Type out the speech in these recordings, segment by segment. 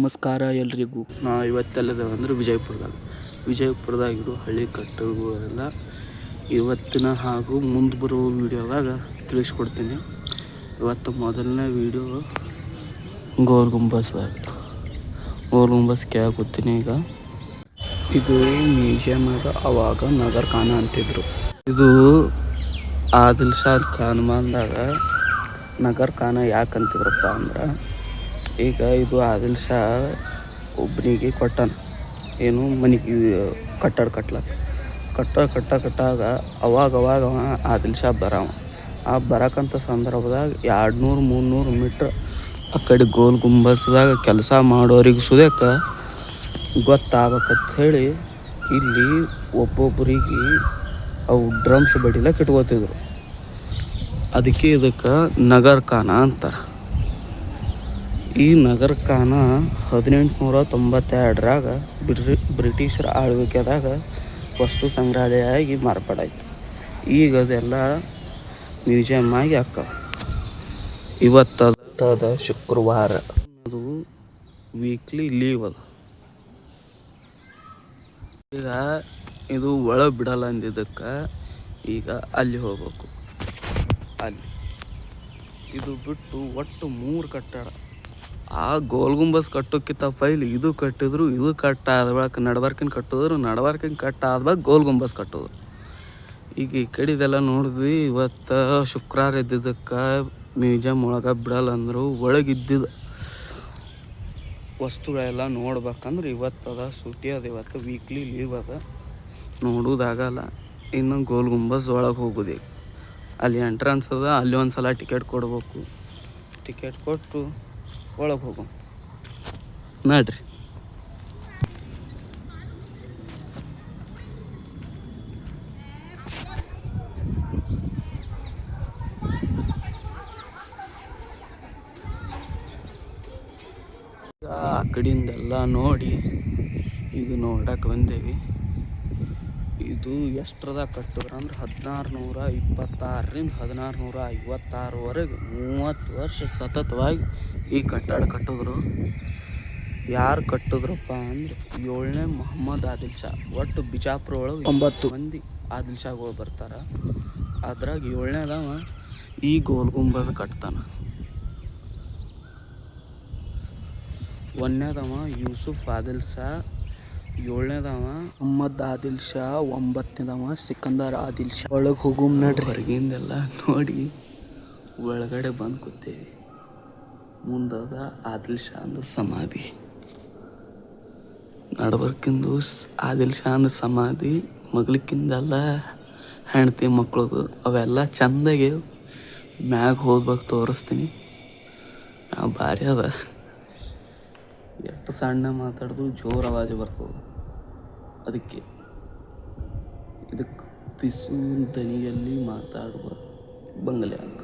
ನಮಸ್ಕಾರ ಎಲ್ರಿಗೂ. ಇವತ್ತೆಲ್ಲದೇವ ಅಂದ್ರೆ ವಿಜಯಪುರದಾಗಿರೋ ಹಳ್ಳಿ ಕಟ್ಟುಗಳೆಲ್ಲ ಇವತ್ತಿನ ಹಾಗೂ ಮುಂದೆ ಬರುವ ವೀಡಿಯೋದಾಗ ತಿಳಿಸ್ಕೊಡ್ತೀನಿ. ಇವತ್ತು ಮೊದಲನೇ ವೀಡಿಯೋ ಗೋಲ್ ಗುಂಬಸ್ ಕೇಳಕತ್ತೀನಿ. ಈಗ ಇದು ಮ್ಯೂಸಿಯಮ್ ಆಗ ಅವಾಗ ನಗರ್ ಖಾನ ಅಂತಿದ್ರು. ಇದು ಆದಿಲ್ ಶಾ ಕಾಲಮಾನದಾಗ ನಗರ್ ಖಾನ ಯಾಕಂತಿದ್ರಪ್ಪ ಅಂದ್ರೆ, ಈಗ ಇದು ಆದಿಲ್ ಶಾ ಒಬ್ಬನಿಗೆ ಕೊಟ್ಟಾನ ಏನು ಮನೆಗೆ ಕಟ್ಟಡ ಕಟ್ಟಾಗ ಅವಾಗ ಆದಿಲ್ ಶಾ ಬರಕಂತ ಸಂದರ್ಭದಾಗ 200-300 ಮೀಟ್ರ್ ಆ ಕಡೆ ಗೋಲ್ ಗುಂಬಸ್ದಾಗ ಕೆಲಸ ಮಾಡೋರಿಗೆ ಸುದೇಕ ಗೊತ್ತಾಗಬೇಕಂತ ಹೇಳಿ ಇಲ್ಲಿ ಒಬ್ಬೊಬ್ಬರಿಗೆ ಅವು ಡ್ರಮ್ಸ್ ಬಡಿಲಕ್ಕೆ ಇಟ್ಕೋತಿದ್ರು. ಅದಕ್ಕೆ ಇದಕ್ಕೆ ನಗರ್ ಖಾನ ಅಂತಾರೆ. ಈ ನಗರ್ ಖಾನ 1892ರಾಗ ಬ್ರಿಟಿಷರ ಆಳ್ವಿಕೆದಾಗ ವಸ್ತು ಸಂಗ್ರಹಾಲಯ ಆಗಿ ಮಾರ್ಪಾಡಾಯ್ತು. ಈಗ ಅದೆಲ್ಲ ಮ್ಯೂಸಿಯಮ್ ಆಗಿ ಇವತ್ತದ ಶುಕ್ರವಾರ ಅದು ವೀಕ್ಲಿ ಲೀವ್ ಅದು. ಈಗ ಇದು ಒಳಗೆ ಬಿಡಲ್ಲ ಅಂದಿದ್ದಕ್ಕೆ ಈಗ ಅಲ್ಲಿ ಹೋಗ್ಬೇಕು. ಅಲ್ಲಿ ಇದು ಬಿಟ್ಟು ಒಟ್ಟು 3 ಕಟ್ಟಡ. ಆ ಗೋಲ್ ಗುಂಬಸ್ ಕಟ್ಟೋಕ್ಕಿಂತ ಪೈಲಿ ಇದು ಕಟ್ಟಿದ್ರು, ಇದು ಕಟ್ಟಾದ ಬಳಿಕ ನಡಬರ್ಕಿನ ಕಟ್ಟಾದ ಗೋಲ್ ಗುಂಬಸ್ ಕಟ್ಟಿದ್ರು. ಈಗ ಈ ಕಡೆದೆಲ್ಲ ನೋಡಿದ್ವಿ. ಇವತ್ತು ಶುಕ್ರವಾರ ಇದ್ದಿದ್ದಕ್ಕೆ ಮ್ಯೂಸಿಯಮ್ ಒಳಗೆ ಬಿಡಲ್ಲ ಅಂದರು. ಒಳಗಿದ್ದಿದ್ದು ವಸ್ತುಗಳೆಲ್ಲ ನೋಡ್ಬೇಕಂದ್ರೆ ಇವತ್ತದ ಸೂಟಿ ಅದ. ಇವತ್ತು ವೀಕ್ಲಿ ಲೀವ್ ಅದ, ನೋಡೋದಾಗಲ್ಲ. ಇನ್ನು ಗೋಲ್ ಗುಂಬಸ್ ಒಳಗೆ ಹೋಗೋದು. ಈಗ ಅಲ್ಲಿ ಎಂಟ್ರೆನ್ಸ್ ಅದ, ಅಲ್ಲಿ ಒಂದು ಸಲ ಟಿಕೆಟ್ ಕೊಡ್ಬೇಕು. ಟಿಕೆಟ್ ಕೊಟ್ಟು ಒಳಗೆ ಹೋಗೋ ನಡ್ರಿ. ಆ ಕಡೆಯಿಂದೆಲ್ಲ ನೋಡಿ ಈಗ ನೋಡಕ್ಕೆ ಬಂದೇವಿ. ಇದು ಎಷ್ಟರದಾಗ ಕಟ್ಟಿದ್ರು ಅಂದ್ರೆ 1626ರಿಂದ 1656ವರೆಗೆ 30 ವರ್ಷ ಸತತವಾಗಿ ಈ ಕಟ್ಟಡ ಕಟ್ಟಿದ್ರು. ಯಾರು ಕಟ್ಟಿದ್ರಪ್ಪ ಅಂದ್ರೆ 7ನೇ ಮೊಹಮ್ಮದ್ ಆದಿಲ್ ಶಾ. ಒಟ್ಟು ಬಿಜಾಪುರ ಒಳಗೆ 9 ಮಂದಿ ಆದಿಲ್ ಶಾಗಳು ಬರ್ತಾರೆ. ಅದ್ರಾಗ 7ನೇದವ ಈ ಗೋಲ್ ಗುಂಬಸ್ ಕಟ್ತಾನೆ. 1ನೇದವ ಯೂಸುಫ್ ಆದಿಲ್ ಶಾ, 7ನೇದವ ಮೊಹಮ್ಮದ್ ಆದಿಲ್ ಶಾ, 9ನೇದವ ಸಿಕಂದರ್ ಆದಿಲ್ ಶಾ. ಒಳಗೆ ಹೋಗು ನಡ್ರಿ. ಹೊರಗಿಂದೆಲ್ಲ ನೋಡಿ ಒಳಗಡೆ ಬಂದು ಕೂತೇವಿ. ಮುಂದದ ಆದಿಲ್ ಶಾ ಅಂದ ಸಮಾಧಿ, ನಡ್ಬರ್ಕಿಂದು ಆದಿಲ್ ಶಾ ಅಂದ ಸಮಾಧಿ, ಮಗ್ಲಿಕ್ಕಿಂದೆಲ್ಲ ಹೆಂಡತಿ ಮಕ್ಕಳದು ಅವೆಲ್ಲ ಚಂದಾಗಿ ಮ್ಯಾಗ ಹೋಗ್ಬೇಕು ತೋರಿಸ್ತೀನಿ. ಭಾರಿ ಅದ. ಎಷ್ಟು ಸಣ್ಣ ಮಾತಾಡೋದು ಜೋರು ಆವಾಜ್ ಬರ್ತದೆ. ಅದಕ್ಕೆ ಇದಕ್ಕೆ ಪಿಸು ದನಿಯಲ್ಲಿ ಮಾತಾಡುವ ಬಂಗಲೆ ಅಂತ.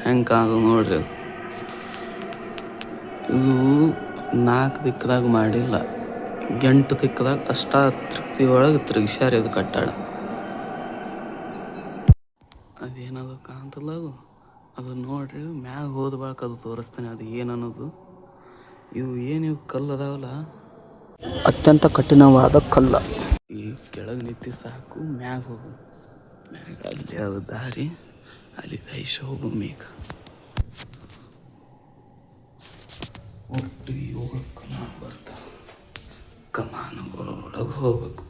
ಹೆಂಗೆ ಕಾಣೋದು ನೋಡ್ರಿ. ಇದು 4 ದಿಕ್ಕದಾಗ ಮಾಡಿಲ್ಲ, 8 ದಿಕ್ಕದಾಗ ಅಷ್ಟ ತೃಪ್ತಿ ಒಳಗೆ ತಿರುಗಿಸ್ಯಾರ ಇದು ಕಟ್ಟಡ. ಅದೇನದು ಕಾಣ್ತಲ್ಲ, ಅದು ನೋಡ್ರಿ. ಮ್ಯಾಗ ಹೋದ ಬಳಿಕ ಅದು ತೋರಿಸ್ತಾನೆ ಅದು ಏನನ್ನೋದು. ಇವು ಕಲ್ಲು ಅದಾವಲ್ಲ, ಅತ್ಯಂತ ಕಠಿಣವಾದ ಕಲ್ಲ. ಈ ಕೆಳಗೆ ನಿಂತು ಸಾಕು, ಮ್ಯಾಗ ಹೋಗು. ಮ್ಯಾಗ ಅಲ್ಲಿ ಅದು ದಾರಿ, ಅಲ್ಲಿ ದೈಶ ಹೋಗು ಮೇಗ. ಒಟ್ಟು 7 ಕಮಾನು ಬರ್ತಾವ. ಕಮಾನುಗಳೊಳಗೆ ಹೋಗ್ಬೇಕು.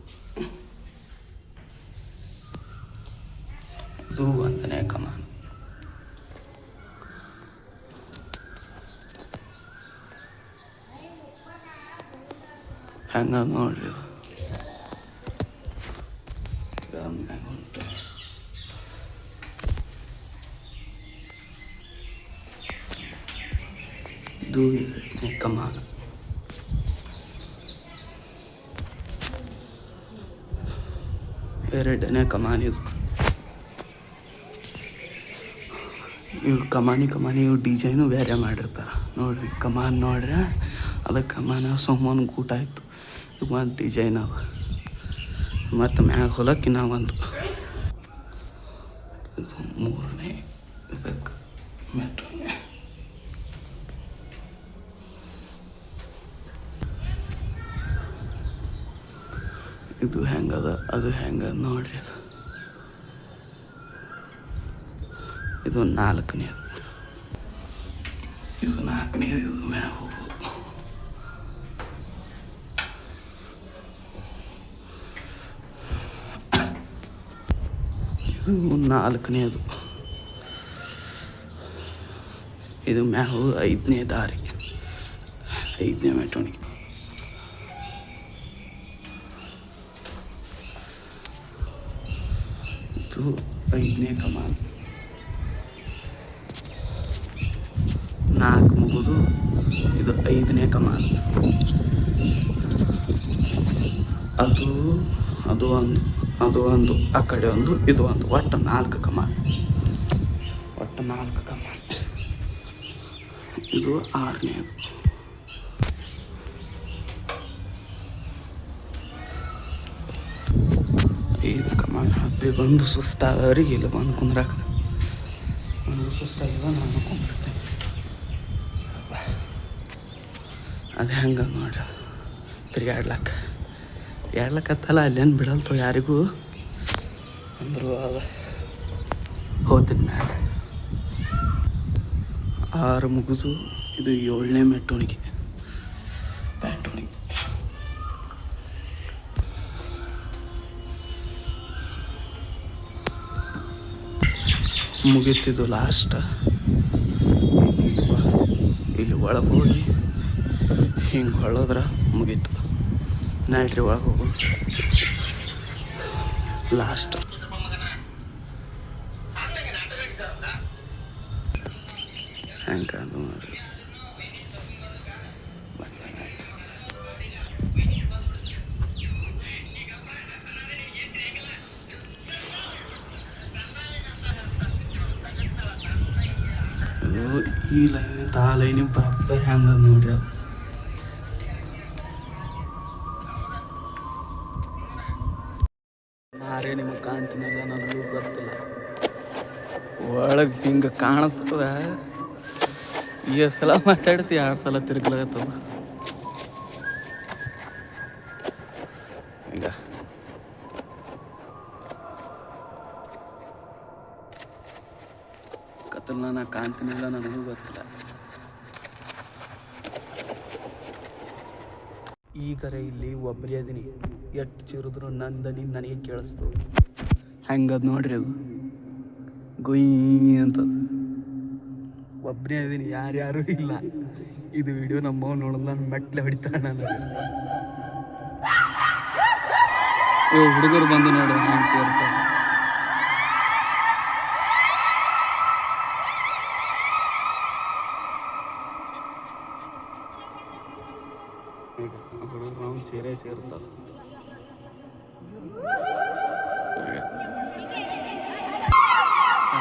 ಇದು 1ನೇ ಕಮಾನು. ಹೆಂಗ ನೋಡ್ರಿ ಅದು. ಉಂಟು ಇದು 2ನೇ ಕಮಾನು. ಎರಡನೇ ಕಮಾನು ಇದು. ಇವು ಕಮಾನಿ ಇವು ಡಿಸೈನು ಬೇರೆ ಮಾಡಿರ್ತಾರೆ ನೋಡ್ರಿ. ಕಮಾನು ನೋಡ್ರಿ, ಅದಕ್ಕೆ ಕಮಾನ ಸೋಮನ್ ಗೂಟ ಆಯಿತು. ಇದು ಒಂದು ಡಿಸೈನ್ ಅವ. ಮತ್ತು ಮ್ಯಾಗ ಹೊಲಕ್ಕಿನ್ನ ಒಂದು 3ನೇ ಇದಕ್ಕೆ ಮೆಟ್ರೋ ಇದು ಹೆಂಗದ ಅದು ಹೆಂಗದ ನೋಡ್ರಿ. ಅದು ಇದು 4ನೇದು, ಇದು 4ನೇದು. ಇದು ಮ್ಯಾಗ ಹೋಗೋದು. ಇದು 4ನೇದು. ಇದು ಮ್ಯಾಗ 5ನೇ ದಾರಿ, 5ನೇ ಮೆಟ್ರೋನಿಗೆ. ಇದು 5ನೇ ಕಮಾನ್. 4 ಮುಗಿದು ಇದು 5ನೇ ಕಮಾನ್. ಅದು ಒಂದು ಆ ಕಡೆ ಒಂದು ಇದು ಒಂದು, ಒಟ್ಟು 4 ಕಮಾನ್. ಇದು 6ನೇದು. 5 ಕಮಾನ್ ಹಬ್ಬಿ ಬಂದು ಸುಸ್ತಾದವ್ರಿಗೆ ಇಲ್ಲಿ ಬಂದು ಕುಂದ್ರಾಕ. ನನಗೂ ಸುಸ್ತಾಗಿಲ್ಲ, ನಾನು ಕುಂದಿರ್ತೀನಿ. ಅದು ಹೆಂಗೆ ನೋಡ್ರಿ, ಅದು ತಿರ್ಗಾಡ್ಲಕ್ಕತ್ತಲ್ಲ ಅಲ್ಲೇನು ಬಿಡಲ್ತೋ ಯಾರಿಗೂ. ಅಂದರು ಅದು ಹೋಗ್ತೀನಿ ಮ್ಯಾಗ. 6 ಮುಗಿದು ಇದು 7ನೇ ಮೆಟ್ರೋನಿಗೆ, ಪ್ಯಾಂಟೋನಿಗೆ. ಮುಗೀತಿದ್ದು ಲಾಸ್ಟ್. ಇಲ್ಲಿ ಒಳಗೆ ಹೋಗಿ ಹಿಂಗೆ ಹೊಳೋದ್ರೆ ಮುಗೀತು. ನೈಟ್ರಿ ಒಳಗೆ ಹೋಗೋದು ಲಾಸ್ಟ್. ಹೆಂಗೆ ಅದು ನೋಡ್ರಿ. ಈ ಲೈನ್ ಆ ಲೈನಿಗೆ ಬರೋಬ್ಬರಿ ಹೆಂಗೆ ನೋಡ್ರಿ. ಅದು ನಾರೇ ನಿಮಗೆ ಕಾಣ್ತೀನಲ್ಲ, ನನಗೂ ಗೊತ್ತಿಲ್ಲ. ಒಳಗೆ ಹಿಂಗೆ ಕಾಣತ್ತದ. ಎಷ್ಟು ಸಲ ಮಾತಾಡ್ತಿ, 2 ಸಲ ತಿರ್ಗ್ಲಾಗತ್ತದ. ಹಿಂಗೆ ಕತ್ತಲ್ಲ, ನಾ ಕಾಣ್ತೀನಿಲ್ಲ, ನನಗೂ ಗೊತ್ತಿಲ್ಲ. ಈಗರೆ ಇಲ್ಲಿ ಒಬ್ಬರೇ ಅದೀನಿ, ಎಷ್ಟು ಚಿರಿದ್ರು ನಂದನಿ ನನಗೆ ಕೇಳಿಸ್ತದೆ. ಹೆಂಗದು ನೋಡ್ರಿ, ಅದು ಗುಯ್ ಅಂತದ. ಒಬ್ಬರೇ ಅದೀನಿ, ಯಾರ್ಯಾರೂ ಇಲ್ಲ. ಇದು ವಿಡಿಯೋ ನಮ್ಮವ್ ನೋಡಲ್ಲ, ನಾನು ಮೆಟ್ಲೆ ಹೊಡಿತಾಳೆ. ನನಗೆ ಹುಡುಗರು ಬಂದು ನೋಡ್ರಿ ಹೆಂಗೆ ಸೇರ್ತಾರೆ. ಈಗ ಹುಡುಗರು ನಾವು ಸೇರ್ತಲ್ಲ.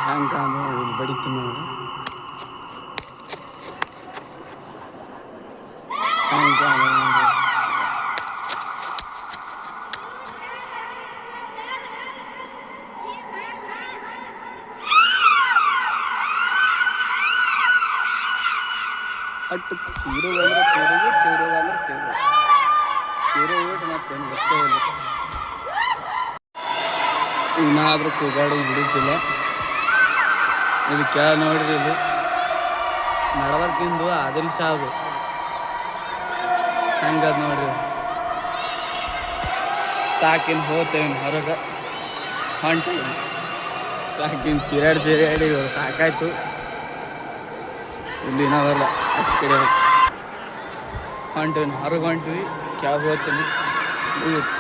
ಹೆಂಗೆ ಇಲ್ಲಿ ಬಡಿತು ನೋಡಿ. ಅಟ್ಟು ಚೀರೋಗಂದ್ರೆ ಚೀರೋ ಬಿಟ್ಟು ಮತ್ತೇನು ಗೊತ್ತೇ ಇಲ್ಲ. ಇನ್ನಾದರೂ ಕೂಗಾಡು ಹಿಡಿತಿಲ್ಲ. ಇದು ಕೆಳ ನೋಡ್ರಿ, ಇದು ನಡವರ್ಕಿಂದು ಆದಿಲ್ ಶಾವು ಹೆಂಗದ ನೋಡ್ರಿ. ಸಾಕಿನ ಹೋತೇನು ಹೊರಗೆ ಹೊಂಟೇನು, ಸಾಕಿನ ಚಿರಾಡಿ ಸಾಕಾಯ್ತು. ಇಲ್ಲಿ ನಾವೆಲ್ಲ ಆಚೆ ಕಡೆ ಹೊಂಟೇನು, ಹೊರಗೆ ಹೊಂಟ್ವಿ, ಕೆಳಗೆ ಹೋಗ್ತೀನಿ ಮುಗಿತು.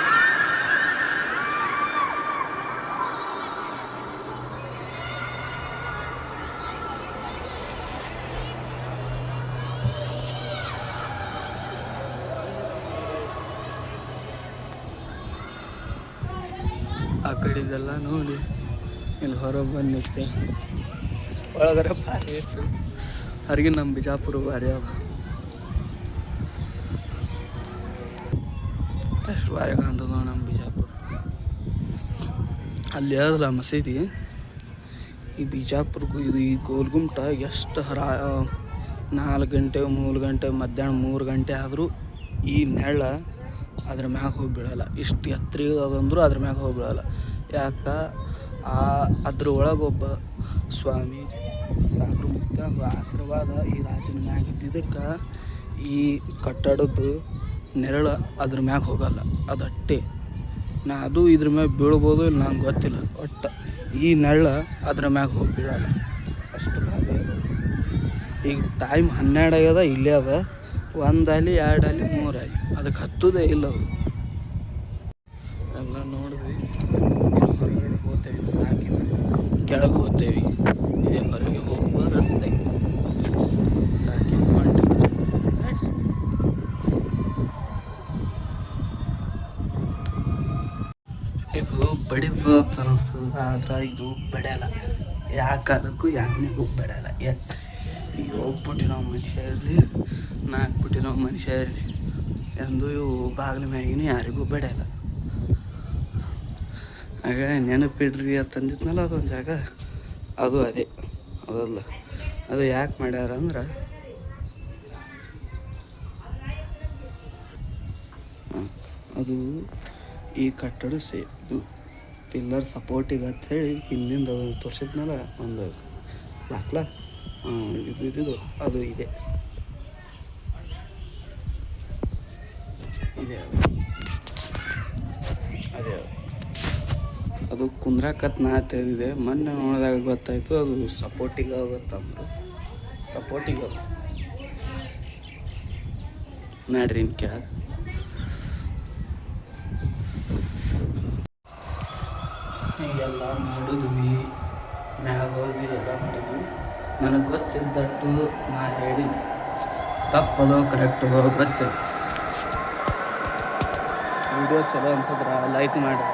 ಆ ಕಡೆದೆಲ್ಲ ನೋಡಿ ಇಲ್ಲಿ ಹೊರಗೆ ಬಂದು ನಿಂತೆ. ಒಳಗಡೆ ಭಾರಿ ಇತ್ತು. ಹೊರಗೆ ನಮ್ಮ ಬಿಜಾಪುರ ಭಾರಿ ಅವ. ಎಷ್ಟು ಭಾರಿ ಕಾಣ್ತದ ನಮ್ಮ ಬಿಜಾಪುರ. ಅಲ್ಲಿ ಅದಲ್ಲ ಮಸೀದಿ, ಈ ಬಿಜಾಪುರಕ್ಕೂ ಇದು ಈ ಗೋಲ್ಗುಮ್ಟ ಎಷ್ಟು 4 ಗಂಟೆ 3 ಗಂಟೆ ಮಧ್ಯಾಹ್ನ 3 ಗಂಟೆ ಆದರೂ ಈ ನೆಳ ಅದ್ರ ಮ್ಯಾಗ ಹೋಗಿ ಬೀಳಲ್ಲ. ಇಷ್ಟು ಎತ್ತರಿಗೆ ಅದಂದ್ರೂ ಅದ್ರ ಮ್ಯಾಗ ಹೋಗಿ ಬೀಳಲ್ಲ. ಯಾಕೆ ಅದ್ರ ಒಳಗೆ ಒಬ್ಬ ಸ್ವಾಮೀಜಿ ಸಾಗರ ಮುಕ್ತ ಆಶೀರ್ವಾದ ಈ ರಾಜನ ಮ್ಯಾಗ ಇದ್ದಿದ್ದಕ್ಕೆ ಈ ಕಟ್ಟಡದ್ದು ನೆರಳು ಅದ್ರ ಮ್ಯಾಗ ಹೋಗಲ್ಲ. ಅದು ಅಟ್ಟೆ ಅದು ಇದ್ರ ಮ್ಯಾಗ ಬೀಳ್ಬೋದು ಇಲ್ಲ ನಂಗೆ ಗೊತ್ತಿಲ್ಲ. ಒಟ್ಟು ಈ ನೆರಳು ಅದ್ರ ಮ್ಯಾಗ ಹೋಗಿ ಬೀಳಲ್ಲ. ಅಷ್ಟು ಭಾರಿ ಅದ. ಈಗ ಟೈಮ್ 12 ಆಗ್ಯದ, ಇಲ್ಲೇ ಅದ. 1 ಅಲ್ಲಿ 2 ಅಲ್ಲಿ 3 ಅಲ್ಲಿ ಅದಕ್ಕೆ ಹತ್ತುದೇ ಇಲ್ಲ. ಅದು ಎಲ್ಲ ನೋಡಿದ್ವಿ. ಇನ್ನು ಹೊರಗಡೆ ಹೋಗ್ತೇವೆ, ಸಾಕಿ ಕೆಳಗೆ ಹೋಗ್ತೇವೆ. ಇದೇ ಹೊರಗೆ ಹೋಗುವ ರಸ್ತೆ ಸಾಕಿ ಮಾಡಿ. ಇದು ಬಡಿದು ಅನ್ನಿಸ್ತದ, ಆದ್ರೆ ಇದು ಬಡಿಯಲ್ಲ. ಯಾವ ಕಾಲಕ್ಕೂ ಯಾವನಿಗೂ ಬಡಿಯಲ್ಲ. ಈಗ ಹೋಗ್ಬಿಟ್ಟು ನಾವು ಮನುಷ್ಯ ಇರಲಿ, 4 ಬಿಟ್ಟು ನಾವು ಮನುಷ್ಯ ಇರಲಿ ಎಂದು ಇವು ಬಾಗಿಲ ಮ್ಯಾಗಿನ ಯಾರಿಗೂ ಬಡಿಯಲ್ಲ. ಆಗ ನೆನಪಿಡ್ರಿ ಅಂತಂದಿದ್ನಲ್ಲ ಅದೊಂದು ಜಾಗ, ಅದು ಅದೇ ಅದಲ್ಲ. ಅದು ಯಾಕೆ ಮಾಡ್ಯಾರ ಅಂದ್ರೆ ಅದು ಈ ಕಟ್ಟಡ ಇದು ಪಿಲ್ಲರ್ ಸಪೋರ್ಟಿಗೆ ಅಂಥೇಳಿ ಹಿಂದಿಂದ ತೋರಿಸಿದ್ನಲ್ಲ ಒಂದು ಬಾಕ್ಲ, ಇದು ಅದು ಇದೆ ಅದೇ ಅದು ಕುಂದ್ರಾಕತ್ ನಾ ತಿಳಿದಿದೆ. ಮೊನ್ನೆ ನೋಡಿದಾಗ ಗೊತ್ತಾಯಿತು ಅದು ಸಪೋರ್ಟಿಗೆ ಆಗುತ್ತಂದ್ರು. ಸಪೋರ್ಟಿಗೆ ಅದು ನೋಡ್ರಿ ಇನ್ನು ಕೆಳಗೆ ಈಗೆಲ್ಲ ನೋಡಿದ್ವಿ, ಮ್ಯಾಗ ಹೋದ್ವಿ, ಎಲ್ಲ ಮಾಡಿದ್ವಿ. ನನಗೆ ಗೊತ್ತಿದ್ದಟ್ಟು ನಾ ಹೇಳಿ ತಪ್ಪದೋ ಕರೆಕ್ಟದೋ ಗೊತ್ತಿಲ್ಲ. ವಿಡಿಯೋ ಚಲೋ ಅನ್ಸಿದ್ರೆ ಲೈಕ್ ಮಾಡಿ,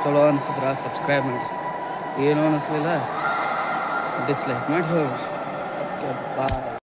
ಚಲೋ ಅನ್ಸಿದ್ರೆ ಸಬ್ಸ್ಕ್ರೈಬ್ ಮಾಡಿ, ಏನೋ ಅನ್ನಿಸ್ಲಿಲ್ಲ ಡಿಸ್ಲೈಕ್ ಮಾಡಿ ಹೋಗ್ರಿ. ಓಕೆ, ಬಾಯ್.